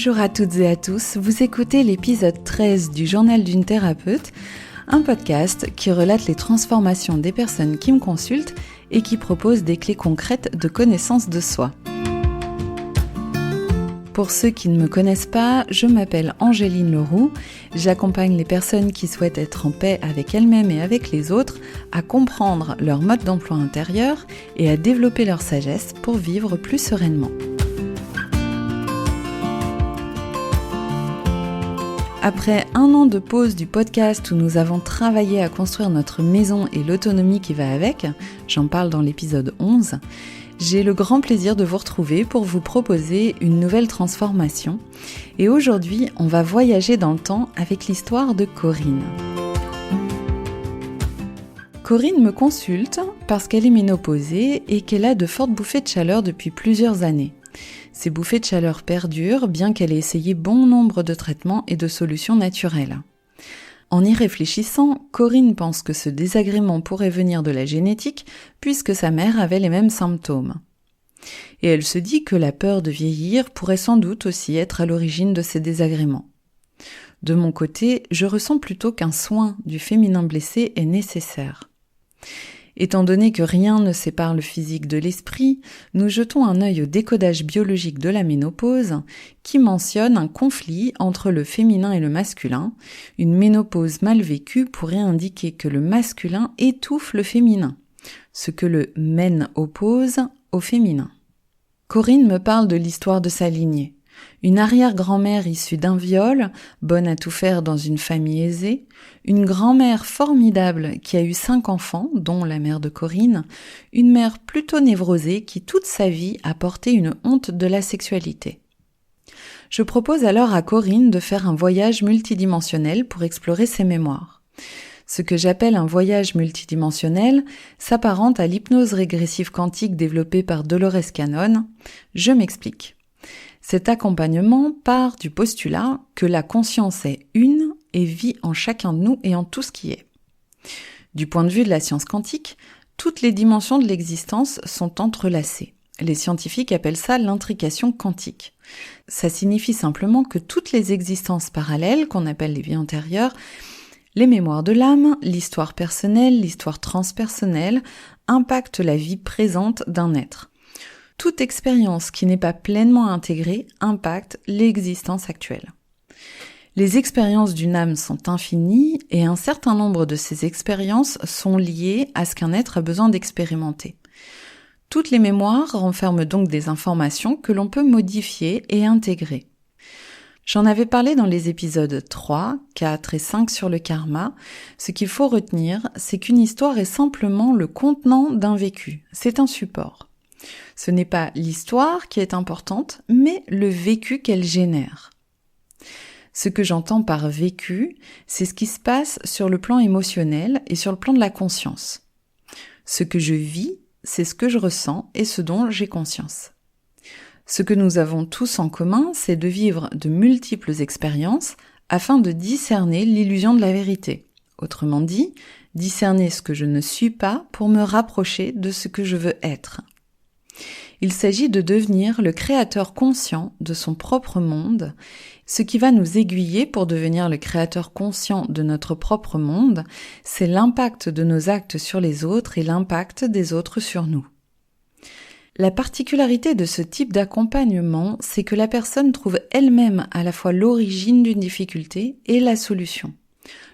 Bonjour à toutes et à tous, vous écoutez l'épisode 13 du Journal d'une thérapeute, un podcast qui relate les transformations des personnes qui me consultent et qui propose des clés concrètes de connaissance de soi. Pour ceux qui ne me connaissent pas, je m'appelle Angéline Leroux, j'accompagne les personnes qui souhaitent être en paix avec elles-mêmes et avec les autres, à comprendre leur mode d'emploi intérieur et à développer leur sagesse pour vivre plus sereinement. Après un an de pause du podcast où nous avons travaillé à construire notre maison et l'autonomie qui va avec, j'en parle dans l'épisode 11, j'ai le grand plaisir de vous retrouver pour vous proposer une nouvelle transformation. Et aujourd'hui, on va voyager dans le temps avec l'histoire de Corinne. Corinne me consulte parce qu'elle est ménopausée et qu'elle a de fortes bouffées de chaleur depuis plusieurs années. Ces bouffées de chaleur perdurent, bien qu'elle ait essayé bon nombre de traitements et de solutions naturelles. En y réfléchissant, Corinne pense que ce désagrément pourrait venir de la génétique, puisque sa mère avait les mêmes symptômes. Et elle se dit que la peur de vieillir pourrait sans doute aussi être à l'origine de ces désagréments. De mon côté, je ressens plutôt qu'un soin du féminin blessé est nécessaire. Étant donné que rien ne sépare le physique de l'esprit, nous jetons un œil au décodage biologique de la ménopause qui mentionne un conflit entre le féminin et le masculin. Une ménopause mal vécue pourrait indiquer que le masculin étouffe le féminin, ce que le men oppose au féminin. Corinne me parle de l'histoire de sa lignée. Une arrière-grand-mère issue d'un viol, bonne à tout faire dans une famille aisée, une grand-mère formidable qui a eu 5 enfants, dont la mère de Corinne, une mère plutôt névrosée qui toute sa vie a porté une honte de la sexualité. Je propose alors à Corinne de faire un voyage multidimensionnel pour explorer ses mémoires. Ce que j'appelle un voyage multidimensionnel s'apparente à l'hypnose régressive quantique développée par Dolores Cannon. Je m'explique. Cet accompagnement part du postulat que la conscience est une et vit en chacun de nous et en tout ce qui est. Du point de vue de la science quantique, toutes les dimensions de l'existence sont entrelacées. Les scientifiques appellent ça l'intrication quantique. Ça signifie simplement que toutes les existences parallèles, qu'on appelle les vies antérieures, les mémoires de l'âme, l'histoire personnelle, l'histoire transpersonnelle, impactent la vie présente d'un être. Toute expérience qui n'est pas pleinement intégrée impacte l'existence actuelle. Les expériences d'une âme sont infinies et un certain nombre de ces expériences sont liées à ce qu'un être a besoin d'expérimenter. Toutes les mémoires renferment donc des informations que l'on peut modifier et intégrer. J'en avais parlé dans les épisodes 3, 4 et 5 sur le karma. Ce qu'il faut retenir, c'est qu'une histoire est simplement le contenant d'un vécu. C'est un support. Ce n'est pas l'histoire qui est importante, mais le vécu qu'elle génère. Ce que j'entends par vécu, c'est ce qui se passe sur le plan émotionnel et sur le plan de la conscience. Ce que je vis, c'est ce que je ressens et ce dont j'ai conscience. Ce que nous avons tous en commun, c'est de vivre de multiples expériences afin de discerner l'illusion de la vérité. Autrement dit, discerner ce que je ne suis pas pour me rapprocher de ce que je veux être. Il s'agit de devenir le créateur conscient de son propre monde. Ce qui va nous aiguiller pour devenir le créateur conscient de notre propre monde, c'est l'impact de nos actes sur les autres et l'impact des autres sur nous. La particularité de ce type d'accompagnement, c'est que la personne trouve elle-même à la fois l'origine d'une difficulté et la solution.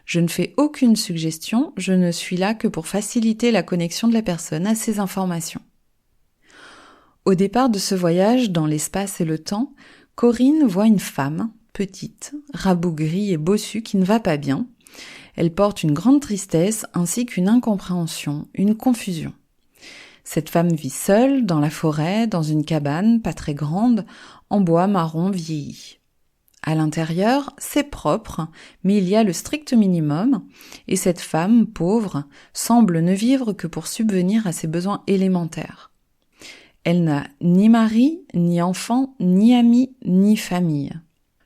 Je ne fais aucune suggestion, je ne suis là que pour faciliter la connexion de la personne à ces informations. Au départ de ce voyage dans l'espace et le temps, Corinne voit une femme, petite, rabougrie et bossue qui ne va pas bien. Elle porte une grande tristesse ainsi qu'une incompréhension, une confusion. Cette femme vit seule, dans la forêt, dans une cabane, pas très grande, en bois marron vieilli. À l'intérieur, c'est propre, mais il y a le strict minimum, et cette femme, pauvre, semble ne vivre que pour subvenir à ses besoins élémentaires. Elle n'a ni mari, ni enfant, ni amis, ni famille.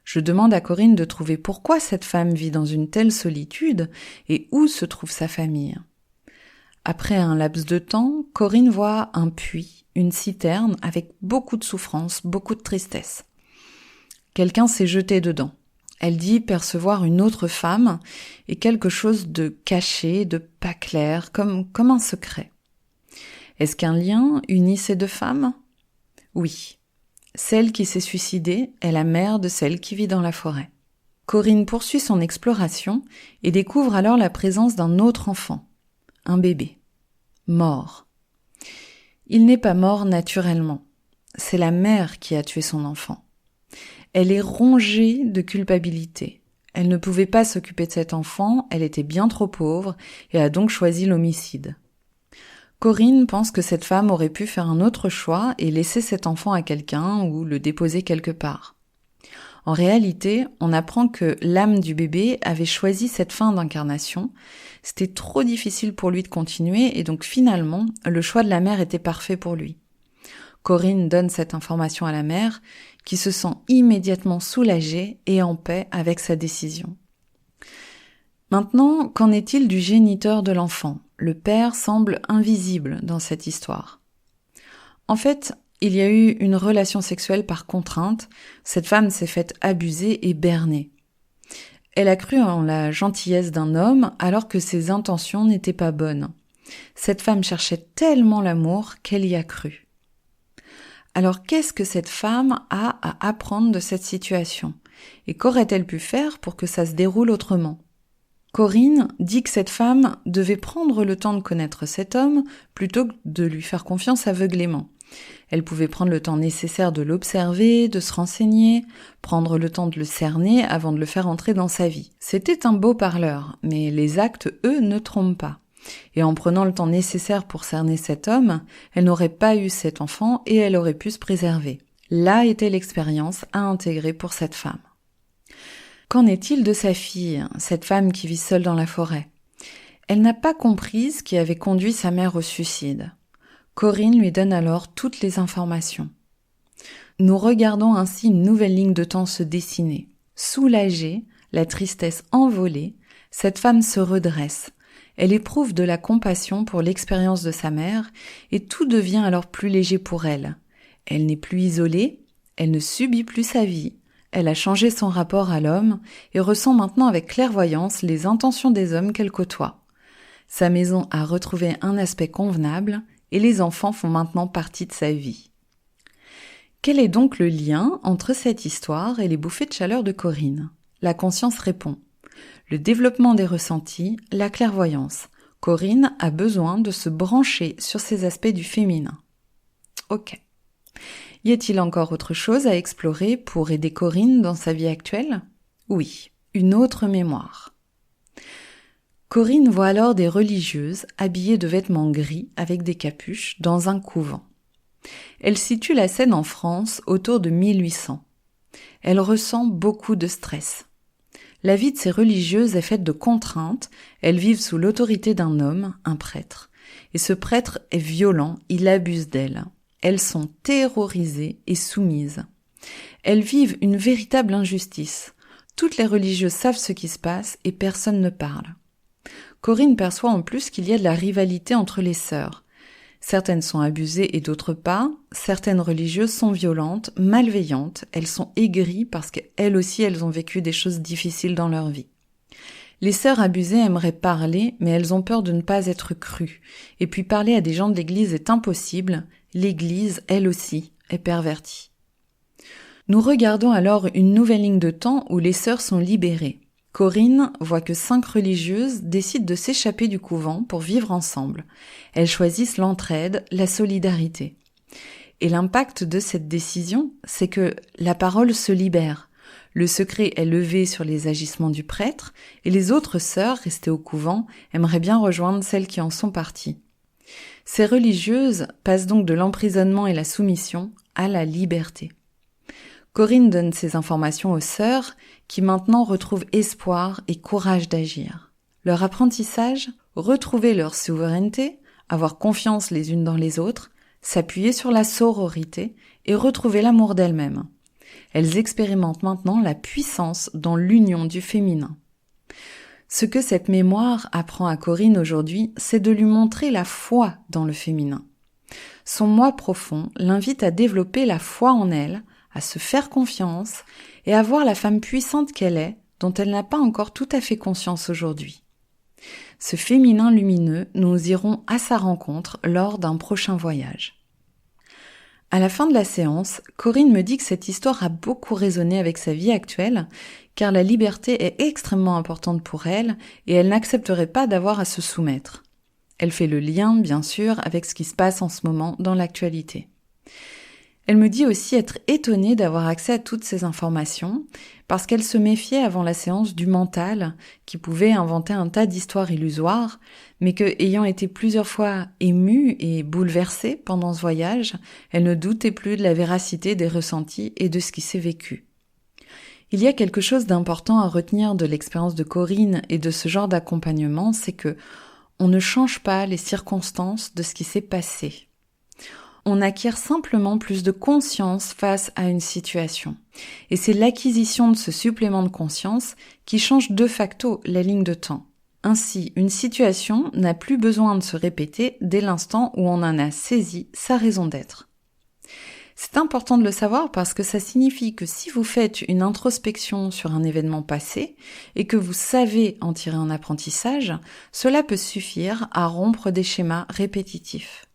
Je demande à Corinne de trouver pourquoi cette femme vit dans une telle solitude et où se trouve sa famille. Après un laps de temps, Corinne voit un puits, une citerne avec beaucoup de souffrance, beaucoup de tristesse. Quelqu'un s'est jeté dedans. Elle dit percevoir une autre femme et quelque chose de caché, de pas clair, comme un secret. Est-ce qu'un lien unit ces deux femmes ? Oui. Celle qui s'est suicidée est la mère de celle qui vit dans la forêt. Corinne poursuit son exploration et découvre alors la présence d'un autre enfant, un bébé, mort. Il n'est pas mort naturellement. C'est la mère qui a tué son enfant. Elle est rongée de culpabilité. Elle ne pouvait pas s'occuper de cet enfant, elle était bien trop pauvre et a donc choisi l'homicide. Corinne pense que cette femme aurait pu faire un autre choix et laisser cet enfant à quelqu'un ou le déposer quelque part. En réalité, on apprend que l'âme du bébé avait choisi cette fin d'incarnation. C'était trop difficile pour lui de continuer et donc finalement, le choix de la mère était parfait pour lui. Corinne donne cette information à la mère, qui se sent immédiatement soulagée et en paix avec sa décision. Maintenant, qu'en est-il du géniteur de l'enfant ? Le père semble invisible dans cette histoire. En fait, il y a eu une relation sexuelle par contrainte. Cette femme s'est faite abuser et berner. Elle a cru en la gentillesse d'un homme alors que ses intentions n'étaient pas bonnes. Cette femme cherchait tellement l'amour qu'elle y a cru. Alors qu'est-ce que cette femme a à apprendre de cette situation ? Et qu'aurait-elle pu faire pour que ça se déroule autrement ? Corinne dit que cette femme devait prendre le temps de connaître cet homme plutôt que de lui faire confiance aveuglément. Elle pouvait prendre le temps nécessaire de l'observer, de se renseigner, prendre le temps de le cerner avant de le faire entrer dans sa vie. C'était un beau parleur, mais les actes, eux, ne trompent pas. Et en prenant le temps nécessaire pour cerner cet homme, elle n'aurait pas eu cet enfant et elle aurait pu se préserver. Là était l'expérience à intégrer pour cette femme. Qu'en est-il de sa fille, cette femme qui vit seule dans la forêt ? Elle n'a pas compris ce qui avait conduit sa mère au suicide. Corinne lui donne alors toutes les informations. Nous regardons ainsi une nouvelle ligne de temps se dessiner. Soulagée, la tristesse envolée, cette femme se redresse. Elle éprouve de la compassion pour l'expérience de sa mère et tout devient alors plus léger pour elle. Elle n'est plus isolée, elle ne subit plus sa vie, elle a changé son rapport à l'homme et ressent maintenant avec clairvoyance les intentions des hommes qu'elle côtoie. Sa maison a retrouvé un aspect convenable et les enfants font maintenant partie de sa vie. Quel est donc le lien entre cette histoire et les bouffées de chaleur de Corinne ? La conscience répond. Le développement des ressentis, la clairvoyance. Corinne a besoin de se brancher sur ces aspects du féminin. Ok. Y a-t-il encore autre chose à explorer pour aider Corinne dans sa vie actuelle ? Oui, une autre mémoire. Corinne voit alors des religieuses habillées de vêtements gris avec des capuches dans un couvent. Elle situe la scène en France autour de 1800. Elle ressent beaucoup de stress. La vie de ces religieuses est faite de contraintes, elles vivent sous l'autorité d'un homme, un prêtre. Et ce prêtre est violent, il abuse d'elles. Elles sont terrorisées et soumises. Elles vivent une véritable injustice. Toutes les religieuses savent ce qui se passe et personne ne parle. Corinne perçoit en plus qu'il y a de la rivalité entre les sœurs. Certaines sont abusées et d'autres pas. Certaines religieuses sont violentes, malveillantes. Elles sont aigries parce qu'elles aussi, elles ont vécu des choses difficiles dans leur vie. Les sœurs abusées aimeraient parler, mais elles ont peur de ne pas être crues. Et puis parler à des gens de l'église est impossible. L'église, elle aussi, est pervertie. Nous regardons alors une nouvelle ligne de temps où les sœurs sont libérées. Corinne voit que 5 religieuses décident de s'échapper du couvent pour vivre ensemble. Elles choisissent l'entraide, la solidarité. Et l'impact de cette décision, c'est que la parole se libère. Le secret est levé sur les agissements du prêtre et les autres sœurs restées au couvent aimeraient bien rejoindre celles qui en sont parties. Ces religieuses passent donc de l'emprisonnement et la soumission à la liberté. Corinne donne ces informations aux sœurs qui maintenant retrouvent espoir et courage d'agir. Leur apprentissage, retrouver leur souveraineté, avoir confiance les unes dans les autres, s'appuyer sur la sororité et retrouver l'amour d'elles-mêmes. Elles expérimentent maintenant la puissance dans l'union du féminin. Ce que cette mémoire apprend à Corinne aujourd'hui, c'est de lui montrer la foi dans le féminin. Son moi profond l'invite à développer la foi en elle, à se faire confiance et à voir la femme puissante qu'elle est, dont elle n'a pas encore tout à fait conscience aujourd'hui. Ce féminin lumineux, nous irons à sa rencontre lors d'un prochain voyage. À la fin de la séance, Corinne me dit que cette histoire a beaucoup résonné avec sa vie actuelle, car la liberté est extrêmement importante pour elle et elle n'accepterait pas d'avoir à se soumettre. Elle fait le lien, bien sûr, avec ce qui se passe en ce moment dans l'actualité. Elle me dit aussi être étonnée d'avoir accès à toutes ces informations, parce qu'elle se méfiait avant la séance du mental, qui pouvait inventer un tas d'histoires illusoires, mais que, ayant été plusieurs fois émue et bouleversée pendant ce voyage, elle ne doutait plus de la véracité des ressentis et de ce qui s'est vécu. Il y a quelque chose d'important à retenir de l'expérience de Corinne et de ce genre d'accompagnement, c'est que on ne change pas les circonstances de ce qui s'est passé. On acquiert simplement plus de conscience face à une situation. Et c'est l'acquisition de ce supplément de conscience qui change de facto la ligne de temps. Ainsi, une situation n'a plus besoin de se répéter dès l'instant où on en a saisi sa raison d'être. C'est important de le savoir parce que ça signifie que si vous faites une introspection sur un événement passé et que vous savez en tirer un apprentissage, cela peut suffire à rompre des schémas répétitifs.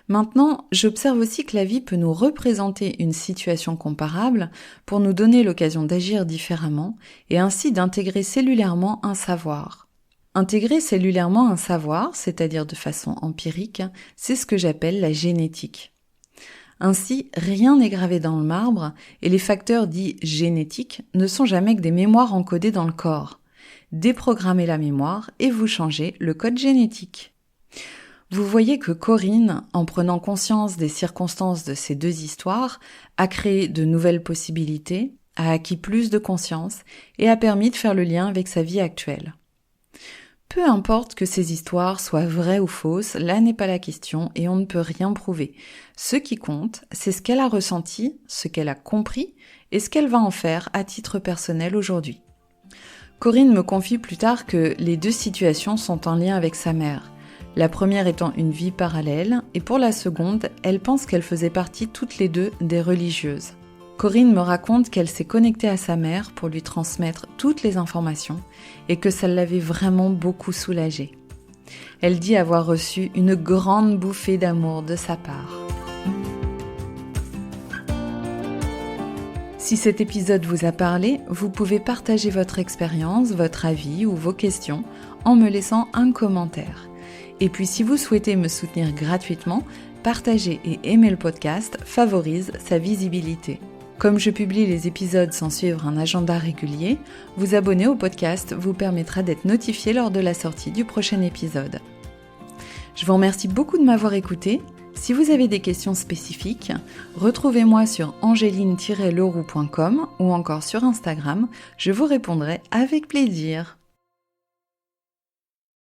Maintenant, j'observe aussi que la vie peut nous représenter une situation comparable pour nous donner l'occasion d'agir différemment et ainsi d'intégrer cellulairement un savoir. Intégrer cellulairement un savoir, c'est-à-dire de façon empirique, c'est ce que j'appelle la génétique. Ainsi, rien n'est gravé dans le marbre et les facteurs dits génétiques ne sont jamais que des mémoires encodées dans le corps. Déprogrammez la mémoire et vous changez le code génétique. Vous voyez que Corinne, en prenant conscience des circonstances de ces deux histoires, a créé de nouvelles possibilités, a acquis plus de conscience et a permis de faire le lien avec sa vie actuelle. Peu importe que ces histoires soient vraies ou fausses, là n'est pas la question et on ne peut rien prouver. Ce qui compte, c'est ce qu'elle a ressenti, ce qu'elle a compris et ce qu'elle va en faire à titre personnel aujourd'hui. Corinne me confie plus tard que les deux situations sont en lien avec sa mère. La première étant une vie parallèle, et pour la seconde, elle pense qu'elle faisait partie toutes les deux des religieuses. Corinne me raconte qu'elle s'est connectée à sa mère pour lui transmettre toutes les informations et que ça l'avait vraiment beaucoup soulagée. Elle dit avoir reçu une grande bouffée d'amour de sa part. Si cet épisode vous a parlé, vous pouvez partager votre expérience, votre avis ou vos questions en me laissant un commentaire. Et puis si vous souhaitez me soutenir gratuitement, partager et aimer le podcast favorise sa visibilité. Comme je publie les épisodes sans suivre un agenda régulier, vous abonner au podcast vous permettra d'être notifié lors de la sortie du prochain épisode. Je vous remercie beaucoup de m'avoir écouté. Si vous avez des questions spécifiques, retrouvez-moi sur angeline-leroux.com ou encore sur Instagram, je vous répondrai avec plaisir.